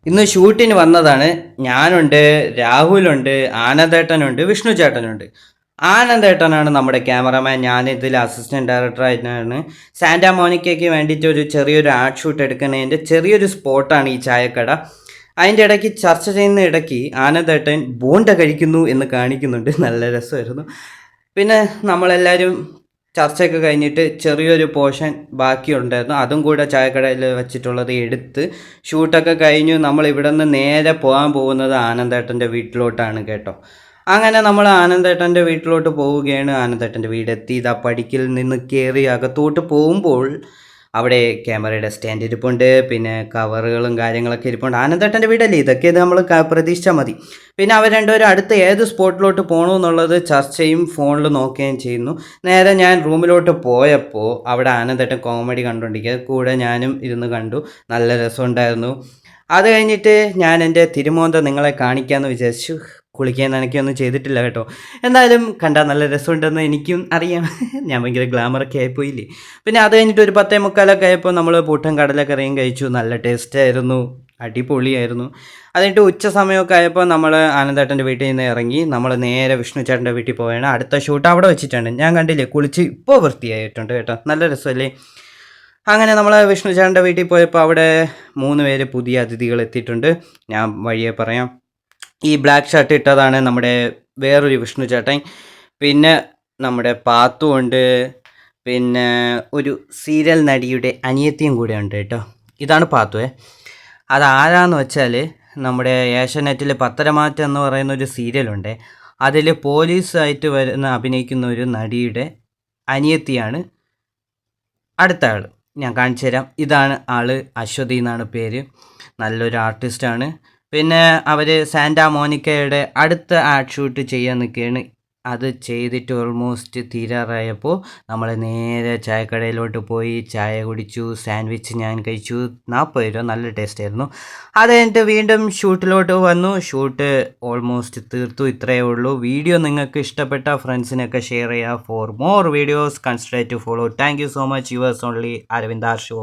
ഇന്ന് ഷൂട്ടിന് വന്നതാണ്. ഞാനുണ്ട്, രാഹുലുണ്ട്, ആനന്ദേട്ടനുണ്ട്, വിഷ്ണു ചേട്ടനുണ്ട്. ആനന്ദേട്ടനാണ് നമ്മുടെ ക്യാമറമാൻ. ഞാൻ ഇതിൽ അസിസ്റ്റന്റ് ഡയറക്ടറായിട്ടാണ്. സാന്റാ മോണിക്കയ്ക്ക് വേണ്ടിയിട്ട് ഒരു ചെറിയൊരു ആഡ് ഷൂട്ട് എടുക്കുന്നതിൻ്റെ ചെറിയൊരു സ്പോട്ടാണ് ഈ ചായക്കട. അതിൻ്റെ ഇടയ്ക്ക് ചർച്ച ചെയ്യുന്ന ഇടയ്ക്ക് ആനന്ദേട്ടൻ ബോണ്ട കഴിക്കുന്നു എന്ന് കാണിക്കുന്നുണ്ട്. നല്ല രസമായിരുന്നു. പിന്നെ നമ്മളെല്ലാവരും ചർച്ചയൊക്കെ കഴിഞ്ഞിട്ട് ചെറിയൊരു പോർഷൻ ബാക്കിയുണ്ടായിരുന്നു. അതും കൂടെ ചായക്കടയിൽ വെച്ചിട്ടുള്ളത് എടുത്ത് ഷൂട്ടൊക്കെ കഴിഞ്ഞു. നമ്മൾ ഇവിടെ നിന്ന് നേരെ പോകാൻ പോകുന്നത് ആനന്ദേട്ടൻ്റെ വീട്ടിലോട്ടാണ് കേട്ടോ. അങ്ങനെ നമ്മൾ ആനന്ദേട്ടൻ്റെ വീട്ടിലോട്ട് പോവുകയാണ്. ആനന്ദേട്ടൻ്റെ വീടെത്തി. ഇതാ പടിക്കൽ നിന്ന് കയറി അകത്തോട്ട് പോകുമ്പോൾ അവിടെ ക്യാമറയുടെ സ്റ്റാൻഡ് ഇരിപ്പുണ്ട്, പിന്നെ കവറുകളും കാര്യങ്ങളൊക്കെ ഇരിപ്പുണ്ട്. ആനന്ദേട്ടൻ്റെ വീടല്ലേ, ഇതൊക്കെ ഇത് നമ്മൾ പ്രതീക്ഷിച്ചാൽ മതി. പിന്നെ അവർ രണ്ടുപേരും അടുത്ത് ഏത് സ്പോട്ടിലോട്ട് പോകണമെന്നുള്ളത് ചർച്ചയും ഫോണിൽ നോക്കുകയും ചെയ്യുന്നു. നേരെ ഞാൻ റൂമിലോട്ട് പോയപ്പോൾ അവിടെ ആനന്ദേട്ടൻ കോമഡി കണ്ടുകൊണ്ടിരിക്കുക, കൂടെ ഞാനും ഇരുന്ന് കണ്ടു. നല്ല രസമുണ്ടായിരുന്നു. അത് കഴിഞ്ഞിട്ട് ഞാൻ എൻ്റെ തിരുമോന്ത നിങ്ങളെ കാണിക്കാമെന്ന് വിചാരിച്ചു. കുളിക്കാൻ നനയ്ക്കൊന്നും ചെയ്തിട്ടില്ല കേട്ടോ. എന്തായാലും കണ്ടാൽ നല്ല രസമുണ്ടെന്ന് എനിക്കും അറിയാം. ഞാൻ ഭയങ്കര ഗ്ലാമറൊക്കെ ആയിപ്പോയില്ലേ. പിന്നെ അത് കഴിഞ്ഞിട്ട് ഒരു 10:45 ആയപ്പോൾ നമ്മൾ പുട്ടും കടലക്കറിയും കഴിച്ചു. നല്ല ടേസ്റ്റായിരുന്നു, അടിപൊളിയായിരുന്നു. അത് കഴിഞ്ഞിട്ട് ഉച്ച സമയമൊക്കെ ആയപ്പോൾ നമ്മൾ ആനന്ദേട്ടൻ്റെ വീട്ടിൽ നിന്ന് ഇറങ്ങി നമ്മൾ നേരെ വിഷ്ണു ചേട്ടൻ്റെ വീട്ടിൽ പോവുകയാണ്. അടുത്ത ഷൂട്ട് അവിടെ വെച്ചിട്ടുണ്ട്. ഞാൻ കണ്ടില്ലേ, കുളിച്ച് ഇപ്പോൾ വൃത്തിയായിട്ടുണ്ട് കേട്ടോ. നല്ല രസമല്ലേ. അങ്ങനെ നമ്മൾ വിഷ്ണു ചേട്ടൻ്റെ വീട്ടിൽ പോയപ്പോൾ അവിടെ 3 പേര് പുതിയ അതിഥികൾ എത്തിയിട്ടുണ്ട്. ഞാൻ വഴിയെ പറയാം. ഈ ബ്ലാക്ക് ഷർട്ട് ഇട്ടതാണ് നമ്മുടെ വേറൊരു വിഷ്ണു ചേട്ടൻ. പിന്നെ നമ്മുടെ പാത്തു ഉണ്ട്. പിന്നെ ഒരു സീരിയൽ നടിയുടെ അനിയത്തിയും കൂടെ ഉണ്ട് കേട്ടോ. ഇതാണ് പാത്തുവേ. അതാരാന്ന് വെച്ചാൽ നമ്മുടെ ഏഷ്യാനെറ്റിൽ പത്തരമാറ്റം എന്ന് പറയുന്ന ഒരു സീരിയലുണ്ട്. അതിൽ പോലീസായിട്ട് അഭിനയിക്കുന്ന ഒരു നടിയുടെ അനിയത്തിയാണ് അടുത്ത ആൾ. ഞാൻ കാണിച്ചു തരാം. ഇതാണ് ആള്, അശ്വതി എന്നാണ് പേര്. നല്ലൊരു ആർട്ടിസ്റ്റാണ്. പിന്നെ അവർ സാന്റാ മോണിക്കയുടെ അടുത്ത ആഡ് ഷൂട്ട് ചെയ്യാൻ നിൽക്കുകയാണ്. അത് ചെയ്തിട്ട് ഓൾമോസ്റ്റ് തീരാറായപ്പോൾ നമ്മൾ നേരെ ചായക്കടയിലോട്ട് പോയി ചായ കുടിച്ചു. സാൻഡ്വിച്ച് ഞാൻ കഴിച്ചു. 40 രൂപ, നല്ല ടേസ്റ്റ് ആയിരുന്നു. അത് കഴിഞ്ഞിട്ട് വീണ്ടും ഷൂട്ടിലോട്ട് വന്നു. ഷൂട്ട് ഓൾമോസ്റ്റ് തീർത്തു. ഇത്രയേ ഉള്ളൂ. വീഡിയോ നിങ്ങൾക്ക് ഇഷ്ടപ്പെട്ട ഫ്രണ്ട്സിനൊക്കെ ഷെയർ ചെയ്യുക. For more videos consider to follow. Thank you so much. Yours only Aravind R show.